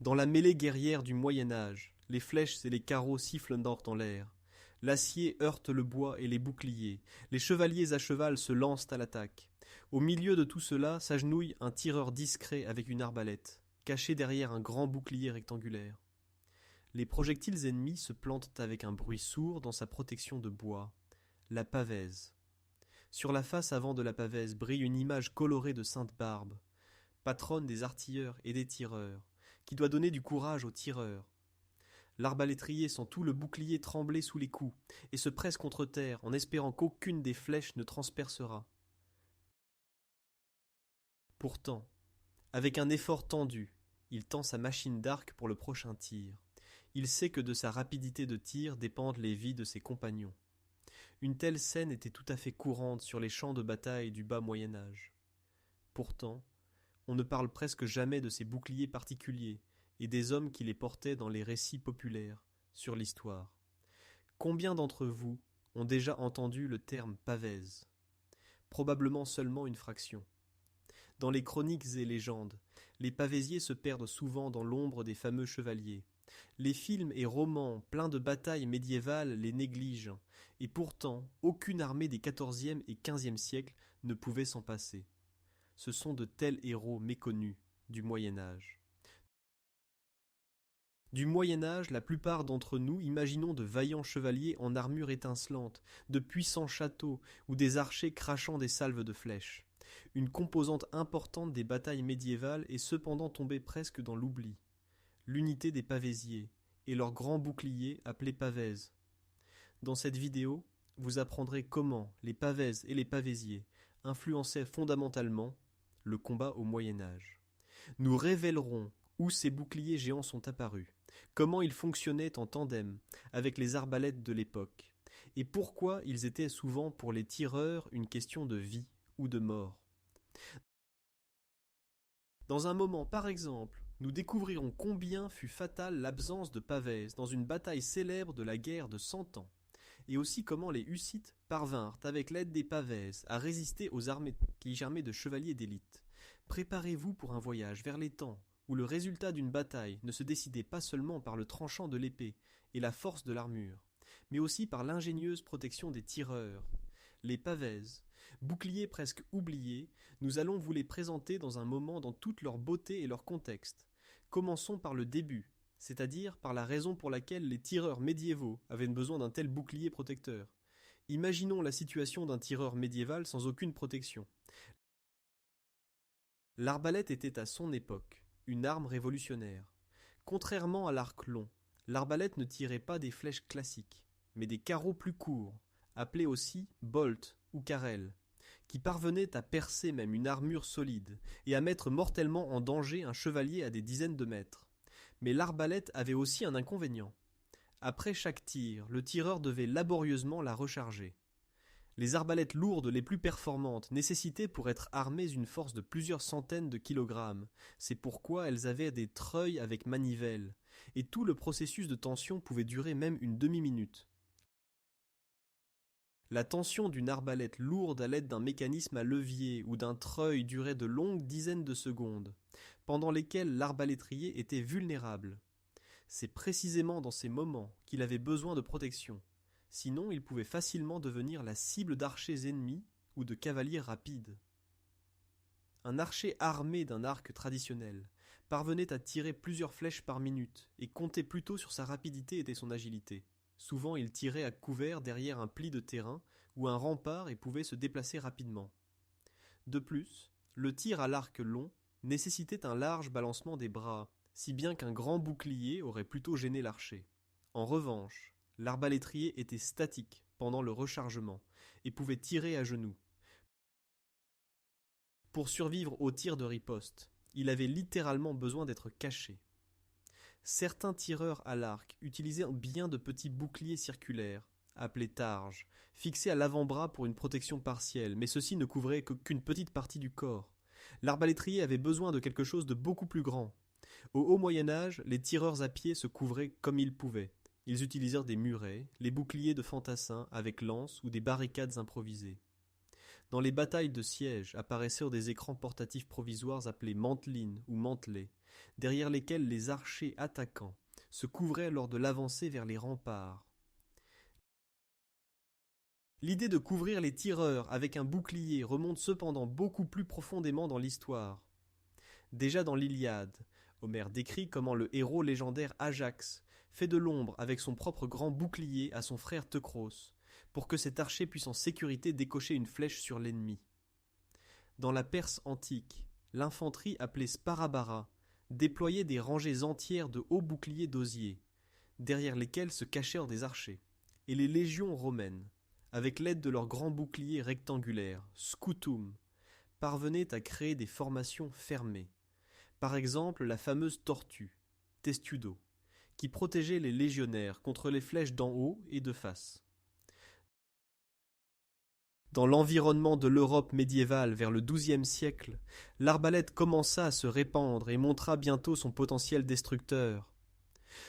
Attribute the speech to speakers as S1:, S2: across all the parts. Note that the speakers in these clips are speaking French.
S1: Dans la mêlée guerrière du Moyen-Âge, les flèches et les carreaux sifflent dans l'air. L'acier heurte le bois et les boucliers. Les chevaliers à cheval se lancent à l'attaque. Au milieu de tout cela s'agenouille un tireur discret avec une arbalète, caché derrière un grand bouclier rectangulaire. Les projectiles ennemis se plantent avec un bruit sourd dans sa protection de bois. La pavèse. Sur la face avant de la pavèse brille une image colorée de Sainte Barbe, patronne des artilleurs et des tireurs, qui doit donner du courage aux tireurs. L'arbalétrier sent tout le bouclier trembler sous les coups, et se presse contre terre en espérant qu'aucune des flèches ne transpercera. Pourtant, avec un effort tendu, il tend sa machine d'arc pour le prochain tir. Il sait que de sa rapidité de tir dépendent les vies de ses compagnons. Une telle scène était tout à fait courante sur les champs de bataille du bas Moyen-Âge. Pourtant, on ne parle presque jamais de ces boucliers particuliers et des hommes qui les portaient dans les récits populaires sur l'histoire. Combien d'entre vous ont déjà entendu le terme pavèse? Probablement seulement une fraction. Dans les chroniques et légendes, les pavésiers se perdent souvent dans l'ombre des fameux chevaliers. Les films et romans pleins de batailles médiévales les négligent, et pourtant aucune armée des XIVe et XVe siècles ne pouvait s'en passer. Ce sont de tels héros méconnus du Moyen-Âge. Du Moyen-Âge, la plupart d'entre nous imaginons de vaillants chevaliers en armure étincelante, de puissants châteaux ou des archers crachant des salves de flèches. Une composante importante des batailles médiévales est cependant tombée presque dans l'oubli. L'unité des pavésiers et leur grand bouclier appelé pavèse. Dans cette vidéo, vous apprendrez comment les pavèses et les pavésiers influençaient fondamentalement le combat au Moyen-Âge. Nous révélerons où ces boucliers géants sont apparus, comment ils fonctionnaient en tandem avec les arbalètes de l'époque, et pourquoi ils étaient souvent pour les tireurs une question de vie ou de mort. Dans un moment, par exemple, nous découvrirons combien fut fatale l'absence de pavèse dans une bataille célèbre de la guerre de 100 ans, et aussi comment les Hussites parvinrent, avec l'aide des pavèses, à résister aux armées de chevaliers d'élite. Préparez-vous pour un voyage vers les temps où le résultat d'une bataille ne se décidait pas seulement par le tranchant de l'épée et la force de l'armure, mais aussi par l'ingénieuse protection des tireurs. Les pavèses, boucliers presque oubliés, nous allons vous les présenter dans un moment dans toute leur beauté et leur contexte. Commençons par le début, c'est-à-dire par la raison pour laquelle les tireurs médiévaux avaient besoin d'un tel bouclier protecteur. Imaginons la situation d'un tireur médiéval sans aucune protection. L'arbalète était à son époque une arme révolutionnaire. Contrairement à l'arc long, l'arbalète ne tirait pas des flèches classiques, mais des carreaux plus courts, appelés aussi bolts ou carrels, qui parvenaient à percer même une armure solide et à mettre mortellement en danger un chevalier à des dizaines de mètres. Mais l'arbalète avait aussi un inconvénient. Après chaque tir, le tireur devait laborieusement la recharger. Les arbalètes lourdes les plus performantes nécessitaient pour être armées une force de plusieurs centaines de kilogrammes. C'est pourquoi elles avaient des treuils avec manivelle, et tout le processus de tension pouvait durer même une demi-minute. La tension d'une arbalète lourde à l'aide d'un mécanisme à levier ou d'un treuil durait de longues dizaines de secondes, pendant lesquelles l'arbalétrier était vulnérable. C'est précisément dans ces moments qu'il avait besoin de protection. Sinon, il pouvait facilement devenir la cible d'archers ennemis ou de cavaliers rapides. Un archer armé d'un arc traditionnel parvenait à tirer plusieurs flèches par minute et comptait plutôt sur sa rapidité et son agilité. Souvent, il tirait à couvert derrière un pli de terrain ou un rempart et pouvait se déplacer rapidement. De plus, le tir à l'arc long nécessitait un large balancement des bras, si bien qu'un grand bouclier aurait plutôt gêné l'archer. En revanche, l'arbalétrier était statique pendant le rechargement et pouvait tirer à genoux. Pour survivre aux tirs de riposte, il avait littéralement besoin d'être caché. Certains tireurs à l'arc utilisaient bien de petits boucliers circulaires, appelés targes, fixés à l'avant-bras pour une protection partielle, mais ceux-ci ne couvraient qu'une petite partie du corps. L'arbalétrier avait besoin de quelque chose de beaucoup plus grand. Au haut Moyen-Âge, les tireurs à pied se couvraient comme ils pouvaient. Ils utilisèrent des murets, les boucliers de fantassins avec lances ou des barricades improvisées. Dans les batailles de siège apparaissaient des écrans portatifs provisoires appelés mantelines ou mantelets, derrière lesquels les archers attaquants se couvraient lors de l'avancée vers les remparts. L'idée de couvrir les tireurs avec un bouclier remonte cependant beaucoup plus profondément dans l'histoire. Déjà dans l'Iliade, Homère décrit comment le héros légendaire Ajax fait de l'ombre avec son propre grand bouclier à son frère Teucros, pour que cet archer puisse en sécurité décocher une flèche sur l'ennemi. Dans la Perse antique, l'infanterie appelée Sparabara déployait des rangées entières de hauts boucliers d'osier, derrière lesquels se cachèrent des archers, et les légions romaines, avec l'aide de leurs grands boucliers rectangulaires, scutum, parvenaient à créer des formations fermées. Par exemple la fameuse tortue, testudo, qui protégeait les légionnaires contre les flèches d'en haut et de face. Dans l'environnement de l'Europe médiévale vers le XIIe siècle, l'arbalète commença à se répandre et montra bientôt son potentiel destructeur.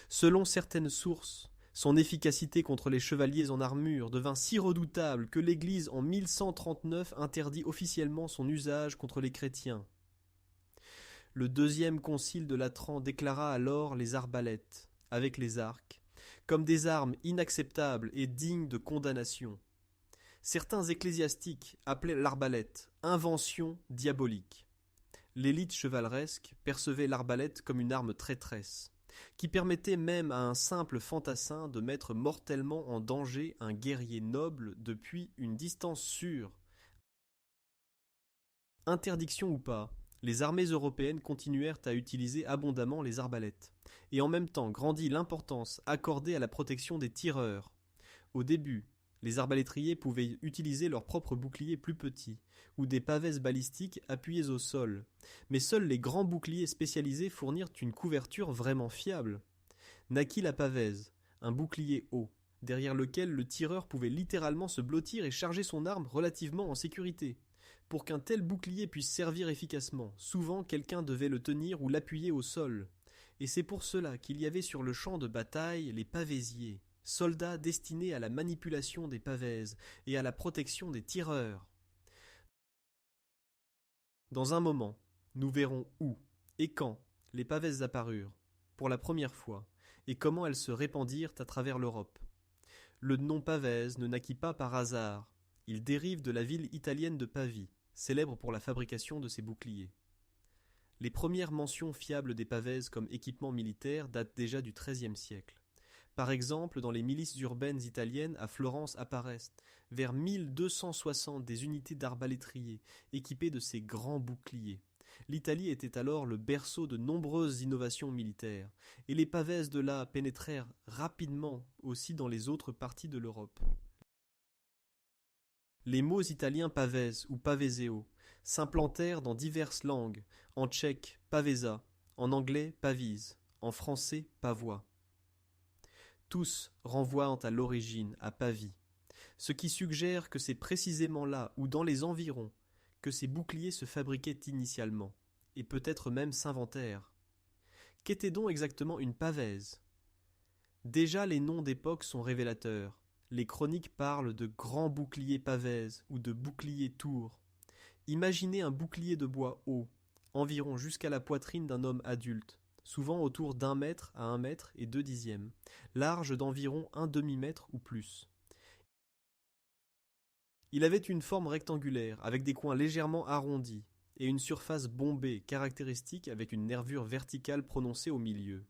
S1: Selon certaines sources, son efficacité contre les chevaliers en armure devint si redoutable que l'Église en 1139 interdit officiellement son usage contre les chrétiens. Le deuxième concile de Latran déclara alors les arbalètes, avec les arcs, comme des armes inacceptables et dignes de condamnation. Certains ecclésiastiques appelaient l'arbalète « invention diabolique ». L'élite chevaleresque percevait l'arbalète comme une arme traîtresse, qui permettait même à un simple fantassin de mettre mortellement en danger un guerrier noble depuis une distance sûre. Interdiction ou pas, les armées européennes continuèrent à utiliser abondamment les arbalètes, et en même temps grandit l'importance accordée à la protection des tireurs. Au début, les arbalétriers pouvaient utiliser leurs propres boucliers plus petits, ou des pavèses balistiques appuyées au sol, mais seuls les grands boucliers spécialisés fournirent une couverture vraiment fiable. Naquit la pavèse, un bouclier haut, derrière lequel le tireur pouvait littéralement se blottir et charger son arme relativement en sécurité. Pour qu'un tel bouclier puisse servir efficacement, souvent quelqu'un devait le tenir ou l'appuyer au sol. Et c'est pour cela qu'il y avait sur le champ de bataille les pavésiers, soldats destinés à la manipulation des pavèses et à la protection des tireurs. Dans un moment, nous verrons où et quand les pavèses apparurent, pour la première fois, et comment elles se répandirent à travers l'Europe. Le nom pavèse ne naquit pas par hasard, il dérive de la ville italienne de Pavie, célèbre pour la fabrication de ses boucliers. Les premières mentions fiables des pavèses comme équipement militaire datent déjà du XIIIe siècle. Par exemple, dans les milices urbaines italiennes, à Florence apparaissent, vers 1260, des unités d'arbalétriers équipées de ces grands boucliers. L'Italie était alors le berceau de nombreuses innovations militaires, et les pavèses de là pénétrèrent rapidement aussi dans les autres parties de l'Europe. Les mots italiens pavese ou paveseo s'implantèrent dans diverses langues, en tchèque pavesa, en anglais pavise, en français pavois. Tous renvoient à l'origine, à Pavie, ce qui suggère que c'est précisément là ou dans les environs que ces boucliers se fabriquaient initialement, et peut-être même s'inventèrent. Qu'était donc exactement une pavèse ? Déjà les noms d'époque sont révélateurs. Les chroniques parlent de grands boucliers pavèses ou de boucliers tours. Imaginez un bouclier de bois haut, environ jusqu'à la poitrine d'un homme adulte, souvent autour d'1 mètre à 1 mètre et 2 dixièmes, large d'environ 1 demi-mètre ou plus. Il avait une forme rectangulaire, avec des coins légèrement arrondis, et une surface bombée, caractéristique avec une nervure verticale prononcée au milieu.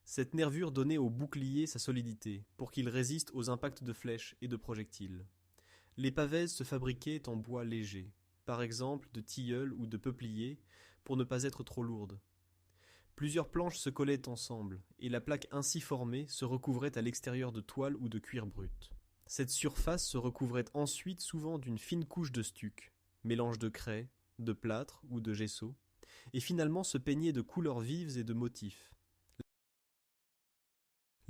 S1: Cette nervure donnait au bouclier sa solidité, pour qu'il résiste aux impacts de flèches et de projectiles. Les pavèses se fabriquaient en bois léger, par exemple de tilleul ou de peuplier, pour ne pas être trop lourdes. Plusieurs planches se collaient ensemble, et la plaque ainsi formée se recouvrait à l'extérieur de toile ou de cuir brut. Cette surface se recouvrait ensuite souvent d'une fine couche de stuc, mélange de craie, de plâtre ou de gesso, et finalement se peignait de couleurs vives et de motifs.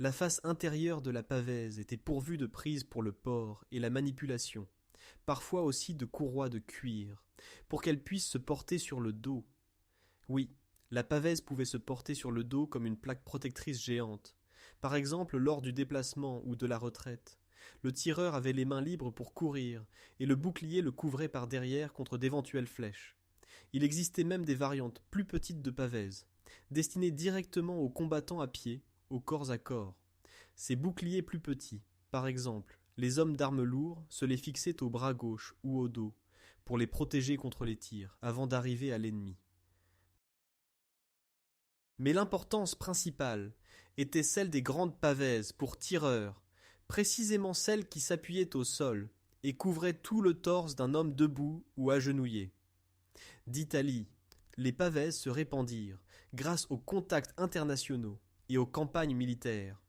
S1: La face intérieure de la pavèse était pourvue de prises pour le port et la manipulation, parfois aussi de courroies de cuir, pour qu'elle puisse se porter sur le dos. Oui, la pavèse pouvait se porter sur le dos comme une plaque protectrice géante, par exemple lors du déplacement ou de la retraite. Le tireur avait les mains libres pour courir, et le bouclier le couvrait par derrière contre d'éventuelles flèches. Il existait même des variantes plus petites de pavèse, destinés directement aux combattants à pied, au corps à corps. Ces boucliers plus petits, par exemple, les hommes d'armes lourds se les fixaient au bras gauche ou au dos, pour les protéger contre les tirs, avant d'arriver à l'ennemi. Mais l'importance principale était celle des grandes pavèses pour tireurs, précisément celles qui s'appuyaient au sol et couvraient tout le torse d'un homme debout ou agenouillé. D'Italie, les pavèses se répandirent grâce aux contacts internationaux et aux campagnes militaires.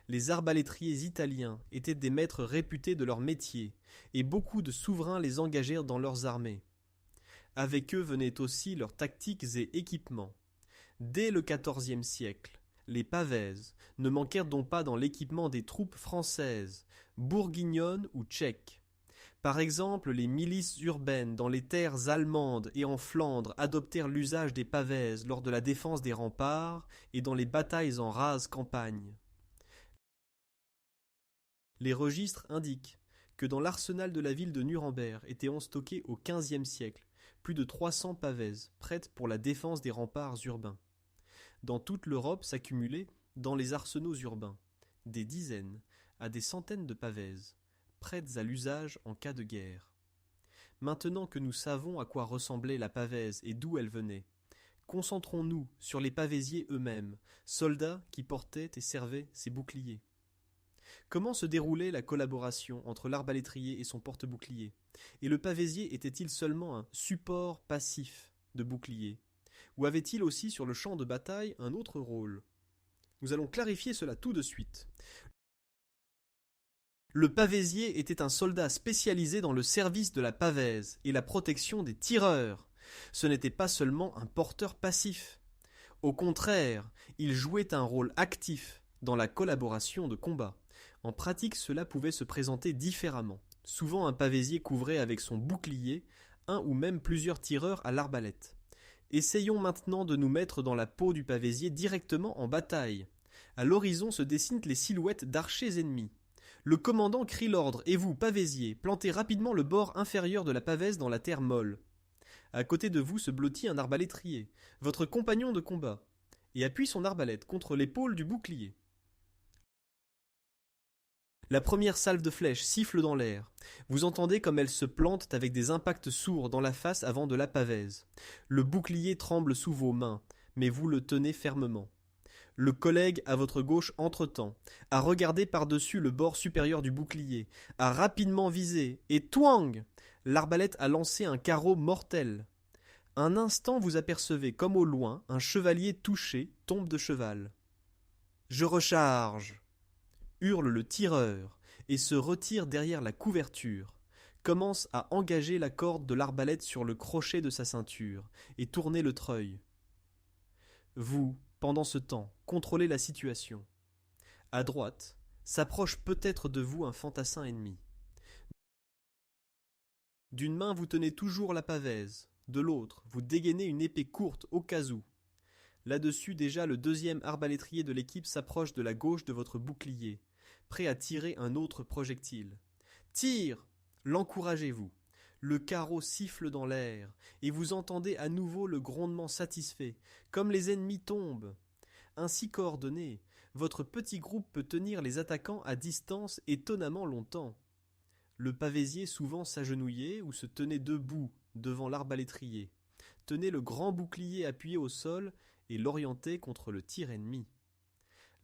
S1: Les arbalétriers italiens étaient des maîtres réputés de leur métier, et beaucoup de souverains les engagèrent dans leurs armées. Avec eux venaient aussi leurs tactiques et équipements. Dès le XIVe siècle, les pavèses ne manquèrent donc pas dans l'équipement des troupes françaises, bourguignonnes ou tchèques. Par exemple, les milices urbaines dans les terres allemandes et en Flandre adoptèrent l'usage des pavèses lors de la défense des remparts et dans les batailles en rase campagne. Les registres indiquent que dans l'arsenal de la ville de Nuremberg étaient stockés au XVe siècle plus de 300 pavèses prêtes pour la défense des remparts urbains. Dans toute l'Europe s'accumulaient, dans les arsenaux urbains, des dizaines à des centaines de pavèses, prêtes à l'usage en cas de guerre. Maintenant que nous savons à quoi ressemblait la pavèse et d'où elle venait, concentrons-nous sur les pavésiers eux-mêmes, soldats qui portaient et servaient ces boucliers. Comment se déroulait la collaboration entre l'arbalétrier et son porte-bouclier? Et le pavésier était-il seulement un support passif de bouclier? Ou avait-il aussi sur le champ de bataille un autre rôle? Nous allons clarifier cela tout de suite. Le pavésier était un soldat spécialisé dans le service de la pavèse et la protection des tireurs. Ce n'était pas seulement un porteur passif. Au contraire, il jouait un rôle actif dans la collaboration de combat. En pratique, cela pouvait se présenter différemment. Souvent, un pavésier couvrait avec son bouclier un ou même plusieurs tireurs à l'arbalète. Essayons maintenant de nous mettre dans la peau du pavésier directement en bataille. À l'horizon se dessinent les silhouettes d'archers ennemis. Le commandant crie l'ordre et vous, pavésier, plantez rapidement le bord inférieur de la pavèse dans la terre molle. À côté de vous se blottit un arbalétrier, votre compagnon de combat, et appuie son arbalète contre l'épaule du bouclier. La première salve de flèches siffle dans l'air. Vous entendez comme elles se plantent avec des impacts sourds dans la face avant de la pavèse. Le bouclier tremble sous vos mains, mais vous le tenez fermement. Le collègue à votre gauche entre-temps a regardé par-dessus le bord supérieur du bouclier, a rapidement visé, et twang! L'arbalète a lancé un carreau mortel. Un instant vous apercevez comme au loin un chevalier touché tombe de cheval. « Je recharge !» hurle le tireur, et se retire derrière la couverture, commence à engager la corde de l'arbalète sur le crochet de sa ceinture, et tourner le treuil. Vous, pendant ce temps, contrôlez la situation. À droite, s'approche peut-être de vous un fantassin ennemi. D'une main vous tenez toujours la pavèse, de l'autre, vous dégainez une épée courte au cas où. Là-dessus déjà le deuxième arbalétrier de l'équipe s'approche de la gauche de votre bouclier, prêt à tirer un autre projectile. Tire! L'encouragez-vous. Le carreau siffle dans l'air, et vous entendez à nouveau le grondement satisfait, comme les ennemis tombent. Ainsi coordonné, votre petit groupe peut tenir les attaquants à distance étonnamment longtemps. Le pavésier souvent s'agenouillait ou se tenait debout devant l'arbalétrier, tenait le grand bouclier appuyé au sol et l'orientait contre le tir ennemi.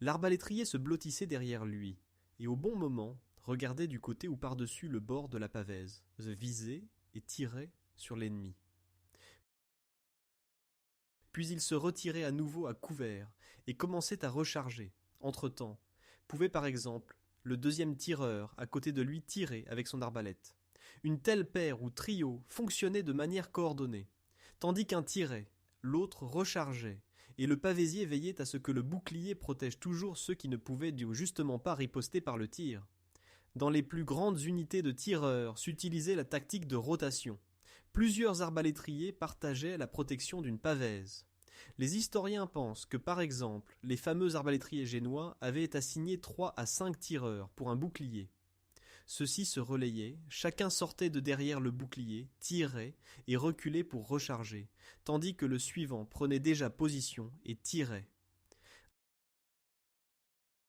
S1: L'arbalétrier se blottissait derrière lui, et au bon moment, regardait du côté ou par-dessus le bord de la pavèse, visait et tirait sur l'ennemi. Puis il se retirait à nouveau à couvert et commençait à recharger. Entre-temps, pouvait par exemple le deuxième tireur à côté de lui tirer avec son arbalète. Une telle paire ou trio fonctionnait de manière coordonnée. Tandis qu'un tirait, l'autre rechargeait, et le pavésier veillait à ce que le bouclier protège toujours ceux qui ne pouvaient justement pas riposter par le tir. Dans les plus grandes unités de tireurs s'utilisait la tactique de rotation. Plusieurs arbalétriers partageaient la protection d'une pavèse. Les historiens pensent que, par exemple, les fameux arbalétriers génois avaient assigné 3 à 5 tireurs pour un bouclier. Ceux-ci se relayaient, chacun sortait de derrière le bouclier, tirait et reculait pour recharger, tandis que le suivant prenait déjà position et tirait.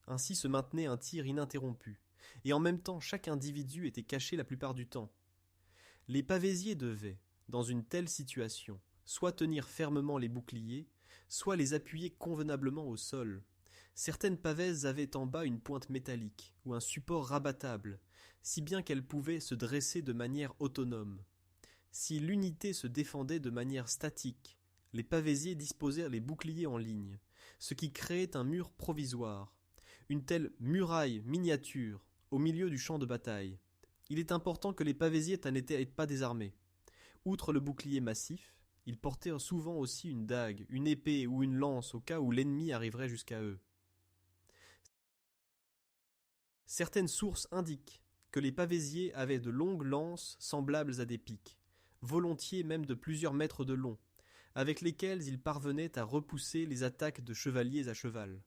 S1: Ainsi se maintenait un tir ininterrompu, et en même temps chaque individu était caché la plupart du temps. Les pavésiers devaient, dans une telle situation, soit tenir fermement les boucliers, soit les appuyer convenablement au sol. Certaines pavèses avaient en bas une pointe métallique ou un support rabattable, si bien qu'elles pouvaient se dresser de manière autonome. Si l'unité se défendait de manière statique, les pavésiers disposèrent les boucliers en ligne, ce qui créait un mur provisoire, une telle muraille miniature au milieu du champ de bataille. Il est important que les pavésiers n'étaient pas désarmés. Outre le bouclier massif, ils portaient souvent aussi une dague, une épée ou une lance au cas où l'ennemi arriverait jusqu'à eux. Certaines sources indiquent que les pavésiers avaient de longues lances semblables à des pics, volontiers même de plusieurs mètres de long, avec lesquelles ils parvenaient à repousser les attaques de chevaliers à cheval.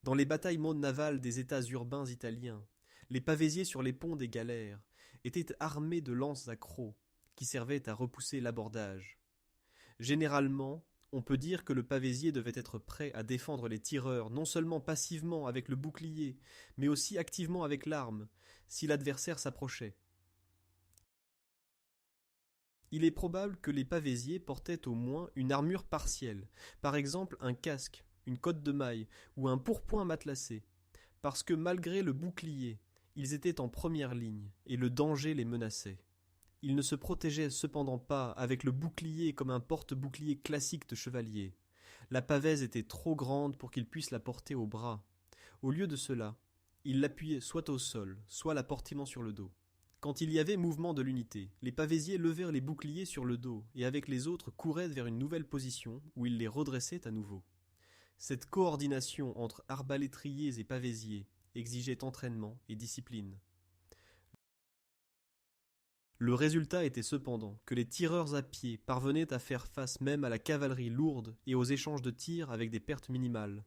S1: Dans les batailles navales des États urbains italiens, les pavésiers sur les ponts des galères étaient armés de lances à crocs, qui servaient à repousser l'abordage. Généralement, on peut dire que le pavésier devait être prêt à défendre les tireurs non seulement passivement avec le bouclier, mais aussi activement avec l'arme, si l'adversaire s'approchait. Il est probable que les pavésiers portaient au moins une armure partielle, par exemple un casque, une cotte de maille ou un pourpoint matelassé, parce que malgré le bouclier, ils étaient en première ligne et le danger les menaçait. Ils ne se protégeaient cependant pas avec le bouclier comme un porte-bouclier classique de chevalier. La pavèse était trop grande pour qu'ils puissent la porter au bras. Au lieu de cela, ils l'appuyaient soit au sol, soit la portaient sur le dos. Quand il y avait mouvement de l'unité, les pavésiers levèrent les boucliers sur le dos et avec les autres couraient vers une nouvelle position où ils les redressaient à nouveau. Cette coordination entre arbalétriers et pavésiers exigeait entraînement et discipline. Le résultat était cependant que les tireurs à pied parvenaient à faire face même à la cavalerie lourde et aux échanges de tirs avec des pertes minimales.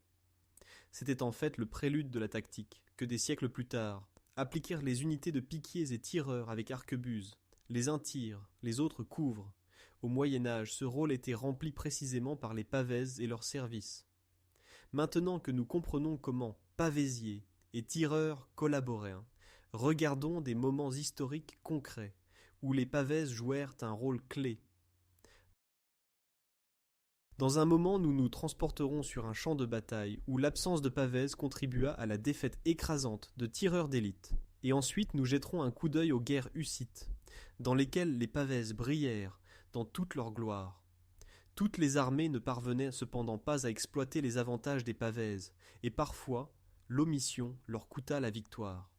S1: C'était en fait le prélude de la tactique que des siècles plus tard appliquèrent les unités de piquiers et tireurs avec arquebuses. Les uns tirent, les autres couvrent. Au Moyen-Âge, ce rôle était rempli précisément par les pavèses et leurs services. Maintenant que nous comprenons comment pavésiers et tireurs collaborèrent, regardons des moments historiques concrets où les pavèses jouèrent un rôle clé. Dans un moment, nous nous transporterons sur un champ de bataille où l'absence de pavèse contribua à la défaite écrasante de tireurs d'élite. Et ensuite, nous jetterons un coup d'œil aux guerres hussites, dans lesquelles les pavèses brillèrent dans toute leur gloire. Toutes les armées ne parvenaient cependant pas à exploiter les avantages des pavèses, et parfois, l'omission leur coûta la victoire.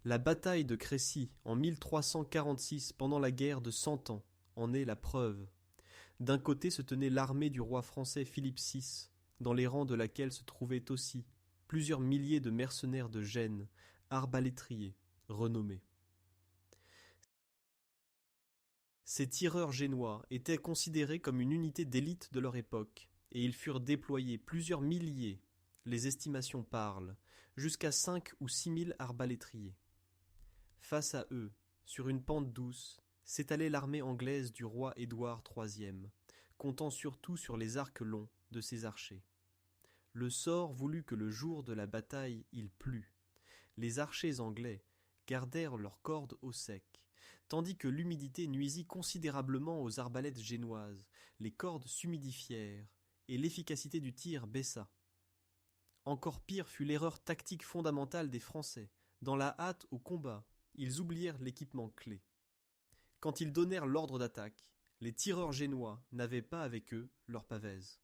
S1: La bataille de Crécy en 1346 pendant la guerre de Cent Ans en est la preuve. D'un côté se tenait l'armée du roi français Philippe VI, dans les rangs de laquelle se trouvaient aussi plusieurs milliers de mercenaires de Gênes, arbalétriers, renommés. Ces tireurs génois étaient considérés comme une unité d'élite de leur époque, et ils furent déployés plusieurs milliers, les estimations parlent, jusqu'à 5 ou 6 000 arbalétriers. Face à eux, sur une pente douce, s'étalait l'armée anglaise du roi Édouard III, comptant surtout sur les arcs longs de ses archers. Le sort voulut que le jour de la bataille il plût. Les archers anglais gardèrent leurs cordes au sec, tandis que l'humidité nuisit considérablement aux arbalètes génoises. Les cordes s'humidifièrent, et l'efficacité du tir baissa. Encore pire fut l'erreur tactique fondamentale des Français. Dans la hâte au combat, ils oublièrent l'équipement clé. Quand ils donnèrent l'ordre d'attaque, les tireurs génois n'avaient pas avec eux leurs pavèses.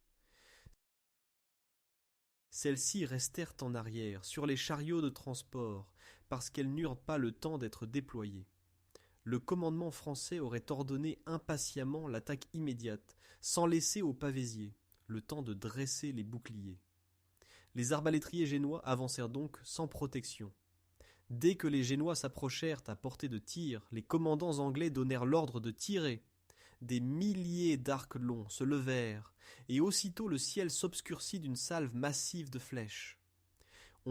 S1: Celles-ci restèrent en arrière, sur les chariots de transport, parce qu'elles n'eurent pas le temps d'être déployées. Le commandement français aurait ordonné impatiemment l'attaque immédiate, sans laisser aux pavésiers le temps de dresser les boucliers. Les arbalétriers génois avancèrent donc sans protection. Dès que les Génois s'approchèrent à portée de tir, les commandants anglais donnèrent l'ordre de tirer. Des milliers d'arcs longs se levèrent, et aussitôt le ciel s'obscurcit d'une salve massive de flèches.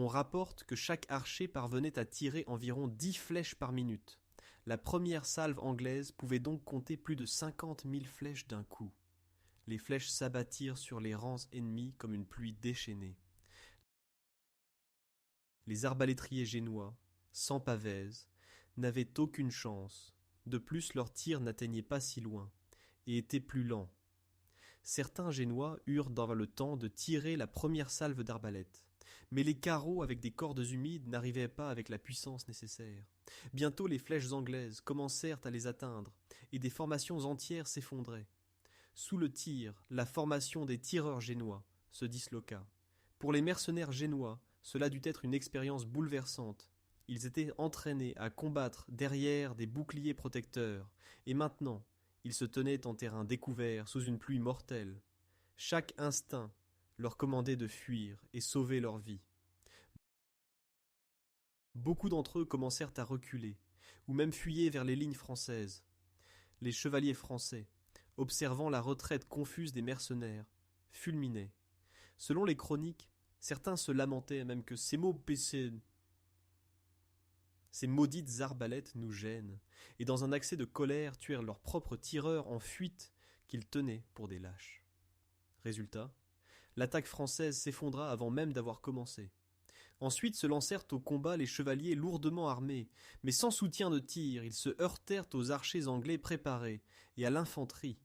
S1: On rapporte que chaque archer parvenait à tirer environ 10 flèches par minute. La première salve anglaise pouvait donc compter plus de 50 000 flèches d'un coup. Les flèches s'abattirent sur les rangs ennemis comme une pluie déchaînée. Les arbalétriers génois, sans pavèse, n'avaient aucune chance. De plus, leurs tirs n'atteignaient pas si loin, et étaient plus lents. Certains Génois eurent dans le temps de tirer la première salve d'arbalète. Mais les carreaux avec des cordes humides n'arrivaient pas avec la puissance nécessaire. Bientôt les flèches anglaises commencèrent à les atteindre, et des formations entières s'effondraient. Sous le tir, la formation des tireurs génois se disloqua. Pour les mercenaires génois, cela dut être une expérience bouleversante. Ils étaient entraînés à combattre derrière des boucliers protecteurs, et maintenant, ils se tenaient en terrain découvert sous une pluie mortelle. Chaque instinct leur commandait de fuir et sauver leur vie. Beaucoup d'entre eux commencèrent à reculer, ou même fuyaient vers les lignes françaises. Les chevaliers français, observant la retraite confuse des mercenaires, fulminaient. Selon les chroniques, certains se lamentaient même que ces maudites arbalètes nous gênent, et dans un accès de colère tuèrent leurs propres tireurs en fuite qu'ils tenaient pour des lâches. Résultat, l'attaque française s'effondra avant même d'avoir commencé. Ensuite se lancèrent au combat les chevaliers lourdement armés, mais sans soutien de tir, ils se heurtèrent aux archers anglais préparés et à l'infanterie.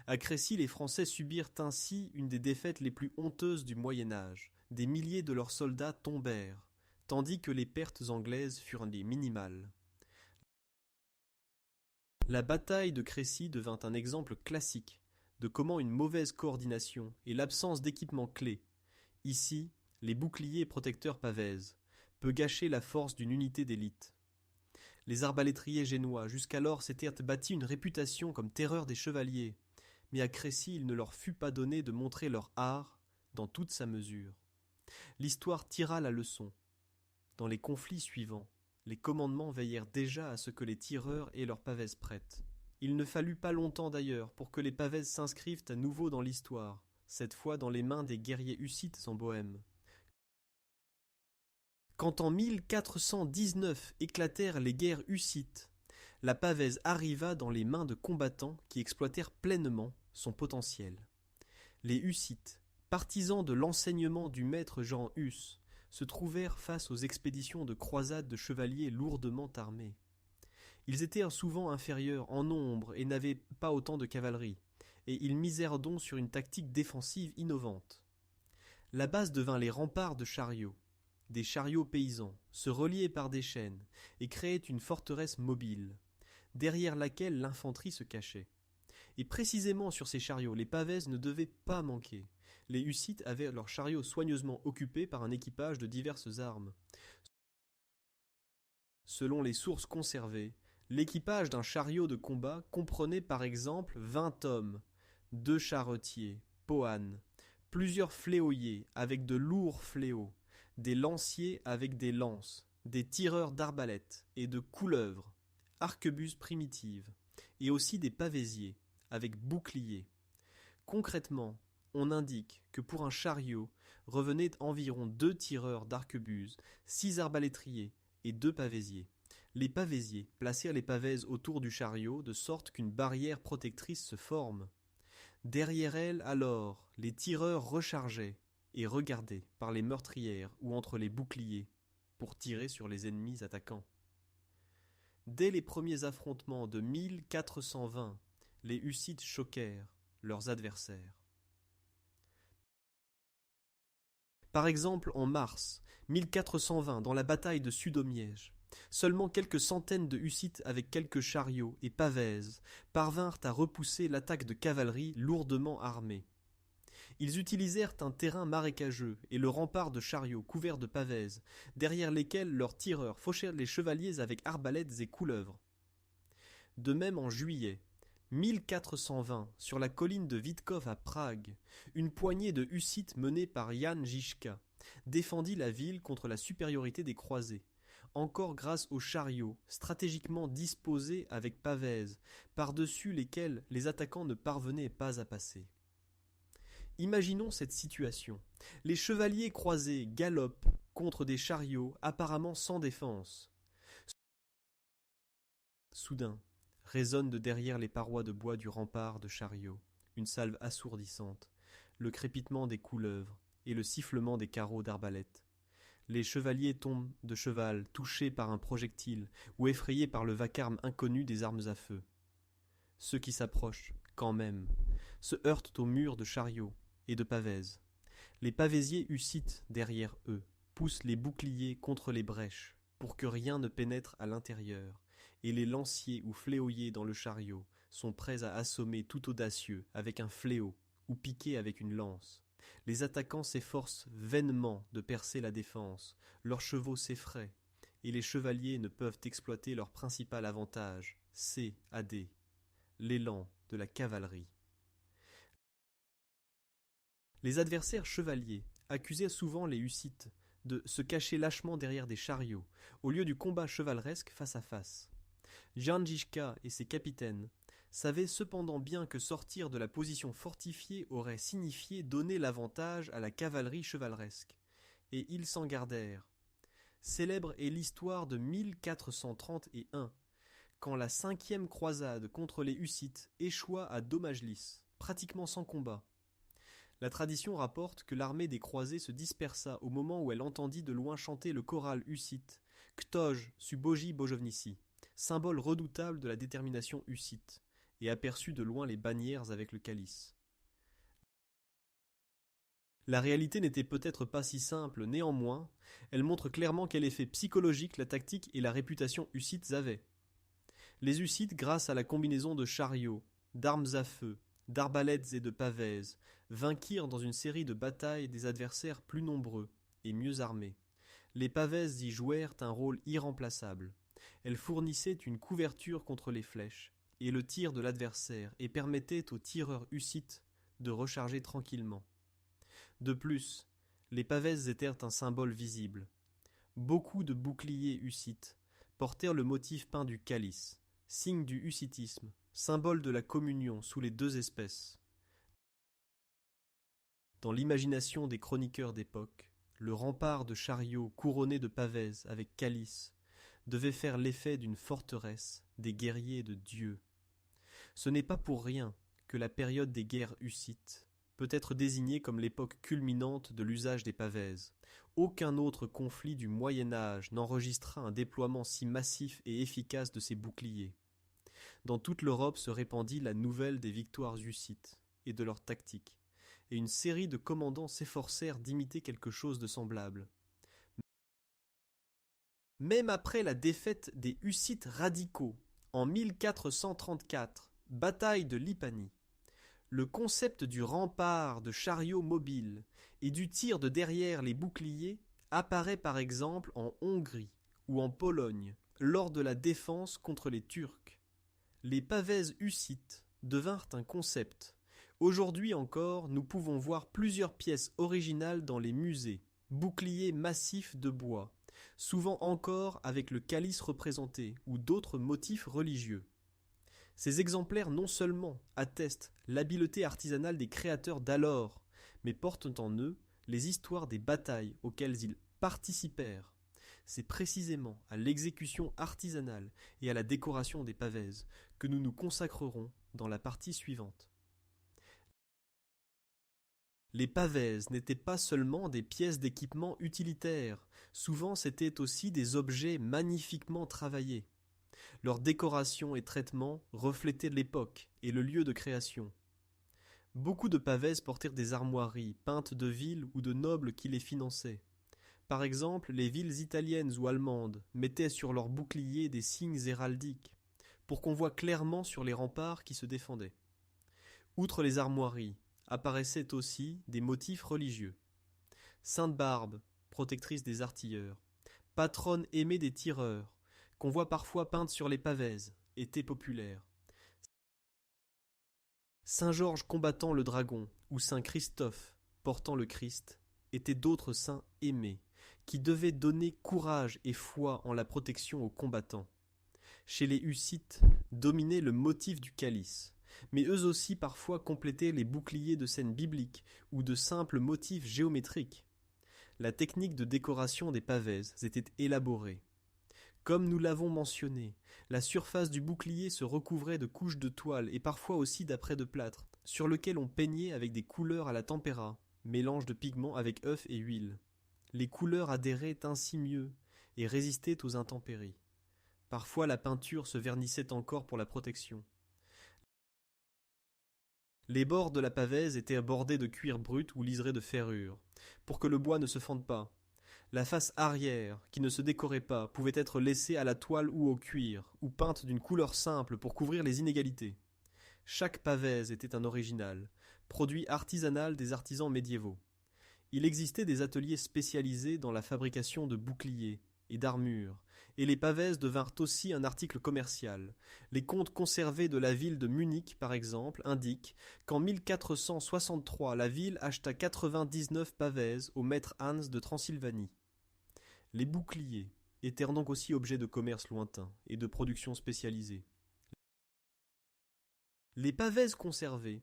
S1: À Crécy, les Français subirent ainsi une des défaites les plus honteuses du Moyen-Âge. Des milliers de leurs soldats tombèrent, tandis que les pertes anglaises furent les minimales. La bataille de Crécy devint un exemple classique de comment une mauvaise coordination et l'absence d'équipement clé, ici les boucliers protecteurs pavèses, peut gâcher la force d'une unité d'élite. Les arbalétriers génois jusqu'alors s'étaient bâtis une réputation comme terreur des chevaliers, mais à Crécy il ne leur fut pas donné de montrer leur art dans toute sa mesure. L'histoire tira la leçon. Dans les conflits suivants, les commandements veillèrent déjà à ce que les tireurs aient leurs pavèses prêtes. Il ne fallut pas longtemps d'ailleurs pour que les pavèses s'inscrivent à nouveau dans l'histoire, cette fois dans les mains des guerriers hussites en Bohême. Quand en 1419 éclatèrent les guerres hussites, la pavèse arriva dans les mains de combattants qui exploitèrent pleinement son potentiel. Les hussites, partisans de l'enseignement du maître Jean Hus, se trouvèrent face aux expéditions de croisade de chevaliers lourdement armés. Ils étaient souvent inférieurs en nombre et n'avaient pas autant de cavalerie, et ils misèrent donc sur une tactique défensive innovante. La base devint les remparts de chariots. Des chariots paysans, se reliaient par des chaînes, et créaient une forteresse mobile, derrière laquelle l'infanterie se cachait. Et précisément sur ces chariots, les pavèses ne devaient pas manquer. Les hussites avaient leurs chariots soigneusement occupés par un équipage de diverses armes. Selon les sources conservées, l'équipage d'un chariot de combat comprenait par exemple 20 hommes, 2 charretiers, poanes, plusieurs fléauiers avec de lourds fléaux, des lanciers avec des lances, des tireurs d'arbalètes et de couleuvres, arquebuses primitives, et aussi des pavésiers avec boucliers. Concrètement, on indique que pour un chariot revenaient environ 2 tireurs d'arquebuses, 6 arbalétriers et 2 pavésiers. Les pavésiers placèrent les pavèses autour du chariot de sorte qu'une barrière protectrice se forme. Derrière elle, alors, les tireurs rechargeaient et regardaient par les meurtrières ou entre les boucliers pour tirer sur les ennemis attaquants. Dès les premiers affrontements de 1420, les hussites choquèrent leurs adversaires. Par exemple, en mars 1420, dans la bataille de Sudomiège, seulement quelques centaines de hussites avec quelques chariots et pavèses parvinrent à repousser l'attaque de cavalerie lourdement armée. Ils utilisèrent un terrain marécageux et le rempart de chariots couverts de pavèses, derrière lesquels leurs tireurs fauchèrent les chevaliers avec arbalètes et couleuvres. De même en juillet 1420, sur la colline de Witkov à Prague, une poignée de hussites menée par Jan Žižka défendit la ville contre la supériorité des croisés, encore grâce aux chariots stratégiquement disposés avec pavèses, par-dessus lesquels les attaquants ne parvenaient pas à passer. Imaginons cette situation. Les chevaliers croisés galopent contre des chariots apparemment sans défense. Soudain, résonne de derrière les parois de bois du rempart de chariots une salve assourdissante, le crépitement des couleuvres et le sifflement des carreaux d'arbalète. Les chevaliers tombent de cheval, touchés par un projectile ou effrayés par le vacarme inconnu des armes à feu. Ceux qui s'approchent, quand même, se heurtent aux murs de chariots et de pavèses. Les pavésiers hussites, derrière eux, poussent les boucliers contre les brèches pour que rien ne pénètre à l'intérieur, et les lanciers ou fléauiers dans le chariot sont prêts à assommer tout audacieux avec un fléau ou piquer avec une lance. Les attaquants s'efforcent vainement de percer la défense, leurs chevaux s'effraient, et les chevaliers ne peuvent exploiter leur principal avantage, C.A.D., l'élan de la cavalerie. Les adversaires chevaliers accusaient souvent les hussites de se cacher lâchement derrière des chariots, au lieu du combat chevaleresque face à face. Jandjishka et ses capitaines savaient cependant bien que sortir de la position fortifiée aurait signifié donner l'avantage à la cavalerie chevaleresque, et ils s'en gardèrent. Célèbre est l'histoire de 1431, quand la 5e croisade contre les Hussites échoua à Domajlis, pratiquement sans combat. La tradition rapporte que l'armée des croisés se dispersa au moment où elle entendit de loin chanter le choral hussite « Ktoj su Boji Bojovnici », symbole redoutable de la détermination hussite, et aperçut de loin les bannières avec le calice. La réalité n'était peut-être pas si simple, néanmoins, elle montre clairement quel effet psychologique la tactique et la réputation hussites avaient. Les Hussites, grâce à la combinaison de chariots, d'armes à feu, d'arbalètes et de pavèses, vainquirent dans une série de batailles des adversaires plus nombreux et mieux armés. Les pavèses y jouèrent un rôle irremplaçable. Elles fournissaient une couverture contre les flèches et le tir de l'adversaire et permettaient aux tireurs hussites de recharger tranquillement. De plus, les pavèses étaient un symbole visible. Beaucoup de boucliers hussites portèrent le motif peint du calice, signe du hussitisme, symbole de la communion sous les deux espèces. Dans l'imagination des chroniqueurs d'époque, le rempart de chariots couronné de pavèses avec calice devait faire l'effet d'une forteresse, des guerriers de Dieu. Ce n'est pas pour rien que la période des guerres hussites peut être désignée comme l'époque culminante de l'usage des pavèses. Aucun autre conflit du Moyen-Âge n'enregistra un déploiement si massif et efficace de ces boucliers. Dans toute l'Europe se répandit la nouvelle des victoires hussites et de leur tactique, et une série de commandants s'efforcèrent d'imiter quelque chose de semblable. Même après la défaite des Hussites radicaux en 1434, bataille de Lipani, le concept du rempart de chariots mobiles et du tir de derrière les boucliers apparaît par exemple en Hongrie ou en Pologne lors de la défense contre les Turcs. Les pavèses hussites devinrent un concept. Aujourd'hui encore, nous pouvons voir plusieurs pièces originales dans les musées, boucliers massifs de bois, souvent encore avec le calice représenté ou d'autres motifs religieux. Ces exemplaires non seulement attestent l'habileté artisanale des créateurs d'alors, mais portent en eux les histoires des batailles auxquelles ils participèrent. C'est précisément à l'exécution artisanale et à la décoration des pavèses que nous nous consacrerons dans la partie suivante. Les pavèses n'étaient pas seulement des pièces d'équipement utilitaires, souvent c'étaient aussi des objets magnifiquement travaillés. Leur décoration et traitement reflétaient l'époque et le lieu de création. Beaucoup de pavèses portèrent des armoiries, peintes de villes ou de nobles qui les finançaient. Par exemple, les villes italiennes ou allemandes mettaient sur leurs boucliers des signes héraldiques, pour qu'on voit clairement sur les remparts qui se défendaient. Outre les armoiries, apparaissaient aussi des motifs religieux. Sainte Barbe, protectrice des artilleurs, patronne aimée des tireurs, qu'on voit parfois peinte sur les pavèses, était populaire. Saint Georges combattant le dragon, ou Saint Christophe portant le Christ, étaient d'autres saints aimés, qui devaient donner courage et foi en la protection aux combattants. Chez les Hussites dominait le motif du calice, mais eux aussi parfois complétaient les boucliers de scènes bibliques ou de simples motifs géométriques. La technique de décoration des pavèses était élaborée. Comme nous l'avons mentionné, la surface du bouclier se recouvrait de couches de toile et parfois aussi d'apprêt de plâtre, sur lequel on peignait avec des couleurs à la tempéra, mélange de pigments avec œuf et huile. Les couleurs adhéraient ainsi mieux et résistaient aux intempéries. Parfois la peinture se vernissait encore pour la protection. Les bords de la pavèse étaient bordés de cuir brut ou liserés de ferrure, pour que le bois ne se fende pas. La face arrière, qui ne se décorait pas, pouvait être laissée à la toile ou au cuir, ou peinte d'une couleur simple pour couvrir les inégalités. Chaque pavèse était un original, produit artisanal des artisans médiévaux. Il existait des ateliers spécialisés dans la fabrication de boucliers et d'armures, et les pavèses devinrent aussi un article commercial. Les comptes conservés de la ville de Munich, par exemple, indiquent qu'en 1463, la ville acheta 99 pavèses au maître Hans de Transylvanie. Les boucliers étaient donc aussi objets de commerce lointain et de production spécialisée. Les pavèses conservées,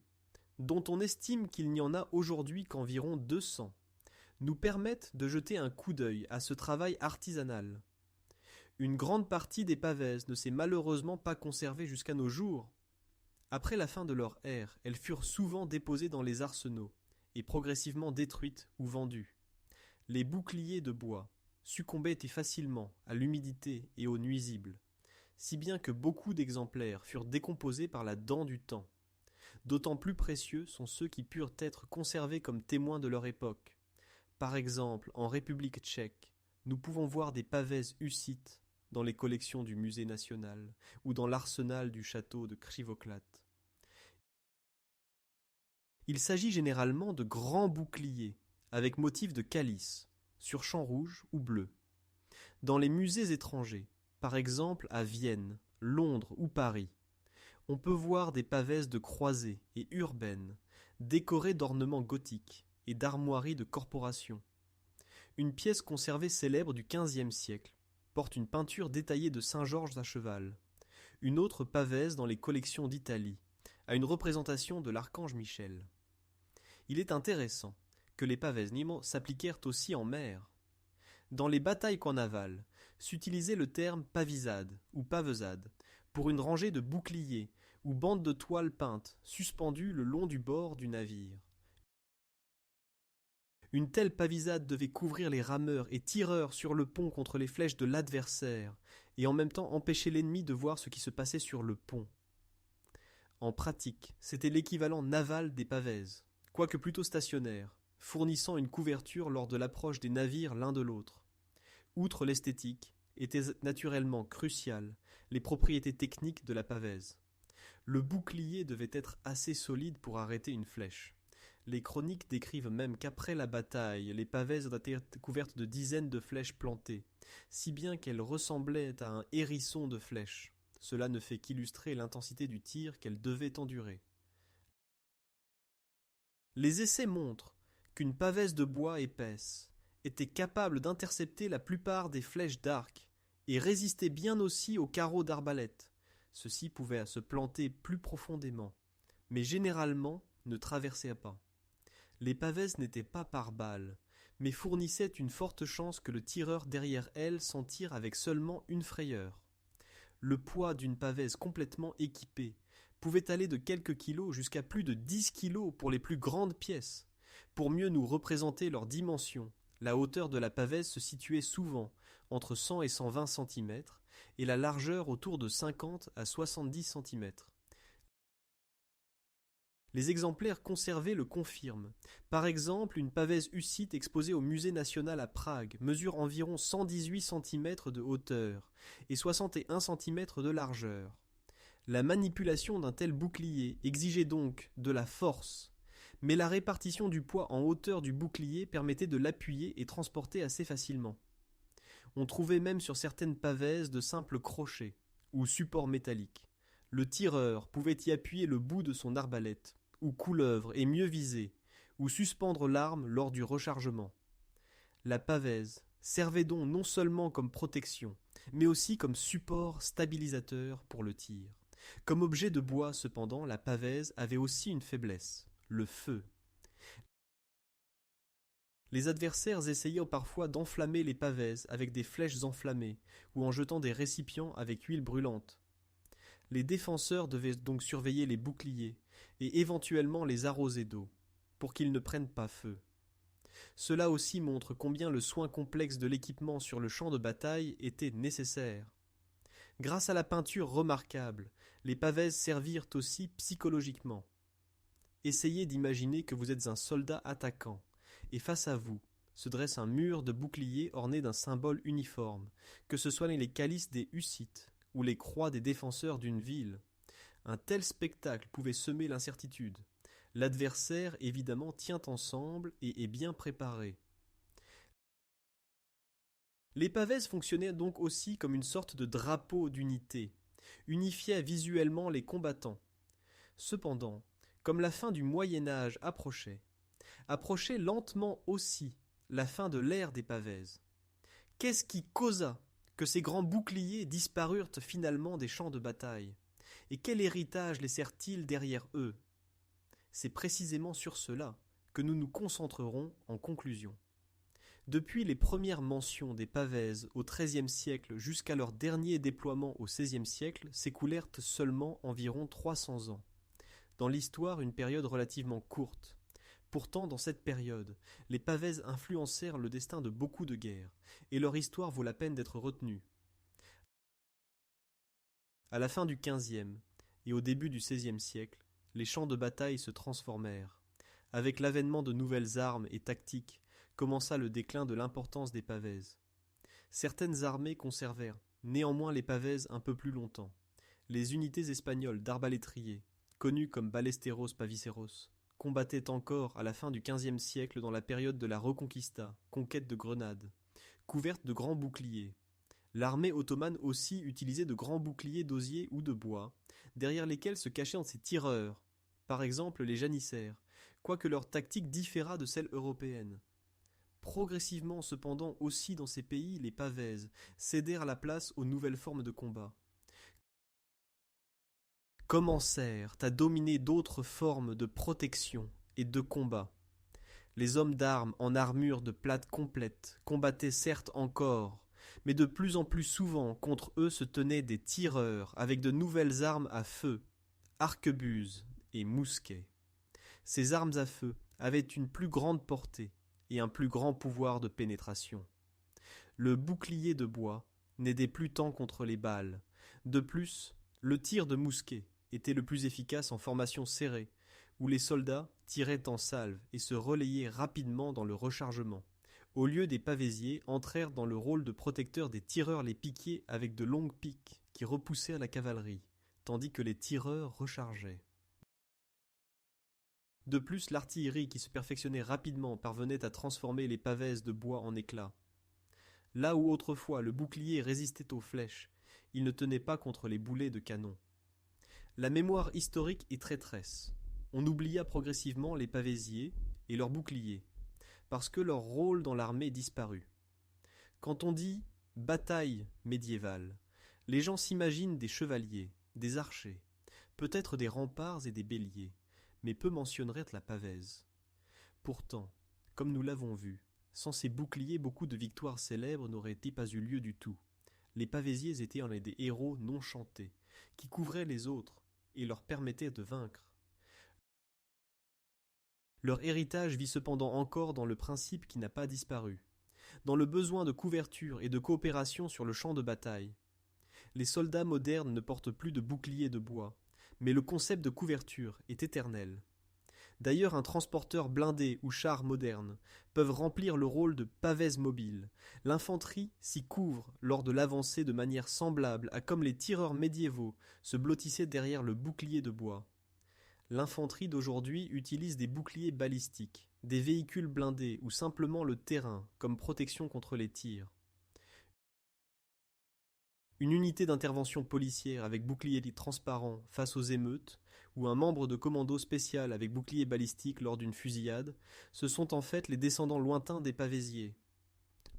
S1: dont on estime qu'il n'y en a aujourd'hui qu'environ 200, nous permettent de jeter un coup d'œil à ce travail artisanal. Une grande partie des pavèses ne s'est malheureusement pas conservée jusqu'à nos jours. Après la fin de leur ère, elles furent souvent déposées dans les arsenaux et progressivement détruites ou vendues. Les boucliers de bois succombaient facilement à l'humidité et aux nuisibles, si bien que beaucoup d'exemplaires furent décomposés par la dent du temps. D'autant plus précieux sont ceux qui purent être conservés comme témoins de leur époque. Par exemple, en République tchèque, nous pouvons voir des pavèses hussites dans les collections du Musée national ou dans l'arsenal du château de Krivoklat. Il s'agit généralement de grands boucliers avec motifs de calice, sur champ rouge ou bleu. Dans les musées étrangers, par exemple à Vienne, Londres ou Paris, on peut voir des pavèses de croisées et urbaines, décorées d'ornements gothiques et d'armoiries de corporation. Une pièce conservée célèbre du XVe siècle porte une peinture détaillée de Saint-Georges à cheval. Une autre pavèse dans les collections d'Italie a une représentation de l'archange Michel. Il est intéressant que les pavèses s'appliquèrent aussi en mer. Dans les batailles qu'en aval, s'utilisait le terme pavisade ou pavesade pour une rangée de boucliers ou bandes de toile peintes suspendues le long du bord du navire. Une telle pavisade devait couvrir les rameurs et tireurs sur le pont contre les flèches de l'adversaire, et en même temps empêcher l'ennemi de voir ce qui se passait sur le pont. En pratique, c'était l'équivalent naval des pavèses, quoique plutôt stationnaire, fournissant une couverture lors de l'approche des navires l'un de l'autre. Outre l'esthétique, étaient naturellement cruciales les propriétés techniques de la pavèse. Le bouclier devait être assez solide pour arrêter une flèche. Les chroniques décrivent même qu'après la bataille, les pavèses étaient couvertes de dizaines de flèches plantées, si bien qu'elles ressemblaient à un hérisson de flèches. Cela ne fait qu'illustrer l'intensité du tir qu'elles devaient endurer. Les essais montrent qu'une pavèse de bois épaisse était capable d'intercepter la plupart des flèches d'arc et résistait bien aussi aux carreaux d'arbalète. Ceux-ci pouvaient se planter plus profondément, mais généralement ne traversaient pas. Les pavèses n'étaient pas par balles, mais fournissaient une forte chance que le tireur derrière elles s'en tire avec seulement une frayeur. Le poids d'une pavèse complètement équipée pouvait aller de quelques kilos jusqu'à plus de 10 kilos pour les plus grandes pièces. Pour mieux nous représenter leurs dimensions, la hauteur de la pavèse se situait souvent entre 100 et 120 cm et la largeur autour de 50 à 70 cm. Les exemplaires conservés le confirment. Par exemple, une pavèse hussite exposée au Musée national à Prague mesure environ 118 cm de hauteur et 61 cm de largeur. La manipulation d'un tel bouclier exigeait donc de la force, mais la répartition du poids en hauteur du bouclier permettait de l'appuyer et transporter assez facilement. On trouvait même sur certaines pavèses de simples crochets ou supports métalliques. Le tireur pouvait y appuyer le bout de son arbalète ou couleuvre et mieux viser, ou suspendre l'arme lors du rechargement. La pavèse servait donc non seulement comme protection, mais aussi comme support stabilisateur pour le tir. Comme objet de bois, cependant, la pavèse avait aussi une faiblesse, le feu. Les adversaires essayaient parfois d'enflammer les pavèses avec des flèches enflammées ou en jetant des récipients avec huile brûlante. Les défenseurs devaient donc surveiller les boucliers et éventuellement les arroser d'eau, pour qu'ils ne prennent pas feu. Cela aussi montre combien le soin complexe de l'équipement sur le champ de bataille était nécessaire. Grâce à la peinture remarquable, les pavèses servirent aussi psychologiquement. Essayez d'imaginer que vous êtes un soldat attaquant, et face à vous se dresse un mur de boucliers orné d'un symbole uniforme, que ce soit les calices des Hussites ou les croix des défenseurs d'une ville. Un tel spectacle pouvait semer l'incertitude. L'adversaire, évidemment, tient ensemble et est bien préparé. Les pavèses fonctionnaient donc aussi comme une sorte de drapeau d'unité, unifiait visuellement les combattants. Cependant, comme la fin du Moyen-Âge approchait lentement aussi la fin de l'ère des pavèses. Qu'est-ce qui causa que ces grands boucliers disparurent finalement des champs de bataille? Et quel héritage laissèrent-ils derrière eux? C'est précisément sur cela que nous nous concentrerons en conclusion. Depuis les premières mentions des pavèses au XIIIe siècle jusqu'à leur dernier déploiement au XVIe siècle s'écoulèrent seulement environ 300 ans. Dans l'histoire, une période relativement courte. Pourtant, dans cette période, les pavèses influencèrent le destin de beaucoup de guerres, et leur histoire vaut la peine d'être retenue. À la fin du XVe et au début du XVIe siècle, les champs de bataille se transformèrent. Avec l'avènement de nouvelles armes et tactiques, commença le déclin de l'importance des pavèses. Certaines armées conservèrent néanmoins les pavèses un peu plus longtemps. Les unités espagnoles d'arbalétriers, connues comme ballesteros paviceros, combattaient encore à la fin du XVe siècle dans la période de la Reconquista, conquête de Grenade, couvertes de grands boucliers. L'armée ottomane aussi utilisait de grands boucliers d'osier ou de bois, derrière lesquels se cachaient ses tireurs, par exemple les janissaires, quoique leur tactique différât de celle européenne. Progressivement cependant aussi dans ces pays, les pavèses cédèrent la place aux nouvelles formes de combat. Commencèrent à dominer d'autres formes de protection et de combat. Les hommes d'armes en armure de plate complète combattaient certes encore, mais de plus en plus souvent contre eux se tenaient des tireurs avec de nouvelles armes à feu, arquebuses et mousquets. Ces armes à feu avaient une plus grande portée et un plus grand pouvoir de pénétration. Le bouclier de bois n'aidait plus tant contre les balles. De plus, le tir de mousquet était le plus efficace en formation serrée, où les soldats tiraient en salve et se relayaient rapidement dans le rechargement. Au lieu des pavésiers, entrèrent dans le rôle de protecteurs des tireurs les piquiers avec de longues piques qui repoussèrent la cavalerie, tandis que les tireurs rechargeaient. De plus, l'artillerie qui se perfectionnait rapidement parvenait à transformer les pavèses de bois en éclats. Là où autrefois le bouclier résistait aux flèches, il ne tenait pas contre les boulets de canon. La mémoire historique est traîtresse. On oublia progressivement les pavésiers et leurs boucliers, parce que leur rôle dans l'armée disparut. Quand on dit « bataille médiévale », les gens s'imaginent des chevaliers, des archers, peut-être des remparts et des béliers, mais peu mentionneraient la pavèse. Pourtant, comme nous l'avons vu, sans ces boucliers, beaucoup de victoires célèbres n'auraient pas eu lieu du tout. Les pavésiers étaient des héros non chantés, qui couvraient les autres et leur permettaient de vaincre. Leur héritage vit cependant encore dans le principe qui n'a pas disparu, dans le besoin de couverture et de coopération sur le champ de bataille. Les soldats modernes ne portent plus de boucliers de bois, mais le concept de couverture est éternel. D'ailleurs, un transporteur blindé ou char moderne peuvent remplir le rôle de pavèse mobile. L'infanterie s'y couvre lors de l'avancée de manière semblable à comme les tireurs médiévaux se blottissaient derrière le bouclier de bois. L'infanterie d'aujourd'hui utilise des boucliers balistiques, des véhicules blindés ou simplement le terrain comme protection contre les tirs. Une unité d'intervention policière avec bouclier transparent face aux émeutes, ou un membre de commando spécial avec bouclier balistique lors d'une fusillade, ce sont en fait les descendants lointains des pavésiers.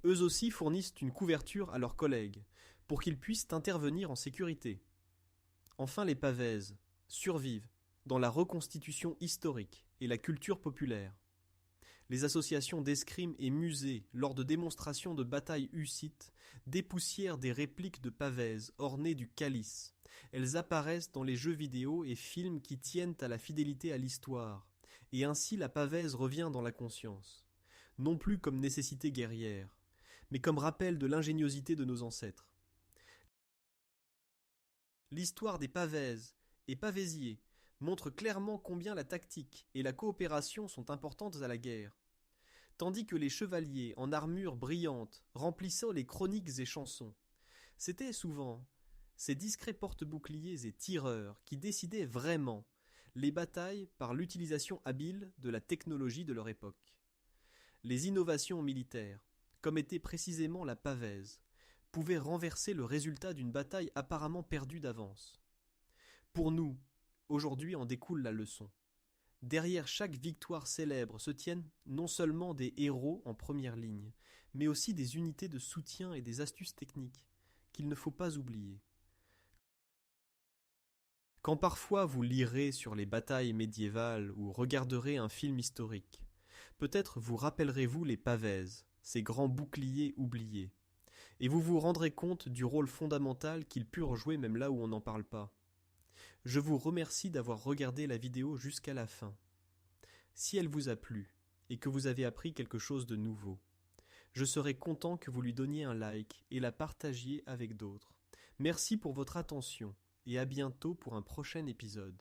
S1: Eux aussi fournissent une couverture à leurs collègues, pour qu'ils puissent intervenir en sécurité. Enfin, les pavèses survivent dans la reconstitution historique et la culture populaire. Les associations d'escrime et musées, lors de démonstrations de batailles hussites, dépoussièrent des répliques de pavèses ornées du calice. Elles apparaissent dans les jeux vidéo et films qui tiennent à la fidélité à l'histoire, et ainsi la pavèse revient dans la conscience, non plus comme nécessité guerrière, mais comme rappel de l'ingéniosité de nos ancêtres. L'histoire des pavèses et pavésiers montre clairement combien la tactique et la coopération sont importantes à la guerre. Tandis que les chevaliers en armure brillante remplissant les chroniques et chansons, c'étaient souvent ces discrets porte-boucliers et tireurs qui décidaient vraiment les batailles par l'utilisation habile de la technologie de leur époque. Les innovations militaires, comme était précisément la pavèse, pouvaient renverser le résultat d'une bataille apparemment perdue d'avance. Pour nous, aujourd'hui en découle la leçon. Derrière chaque victoire célèbre se tiennent non seulement des héros en première ligne, mais aussi des unités de soutien et des astuces techniques qu'il ne faut pas oublier. Quand parfois vous lirez sur les batailles médiévales ou regarderez un film historique, peut-être vous rappellerez-vous les pavèses, ces grands boucliers oubliés, et vous vous rendrez compte du rôle fondamental qu'ils purent jouer même là où on n'en parle pas. Je vous remercie d'avoir regardé la vidéo jusqu'à la fin. Si elle vous a plu et que vous avez appris quelque chose de nouveau, je serai content que vous lui donniez un like et la partagiez avec d'autres. Merci pour votre attention et à bientôt pour un prochain épisode.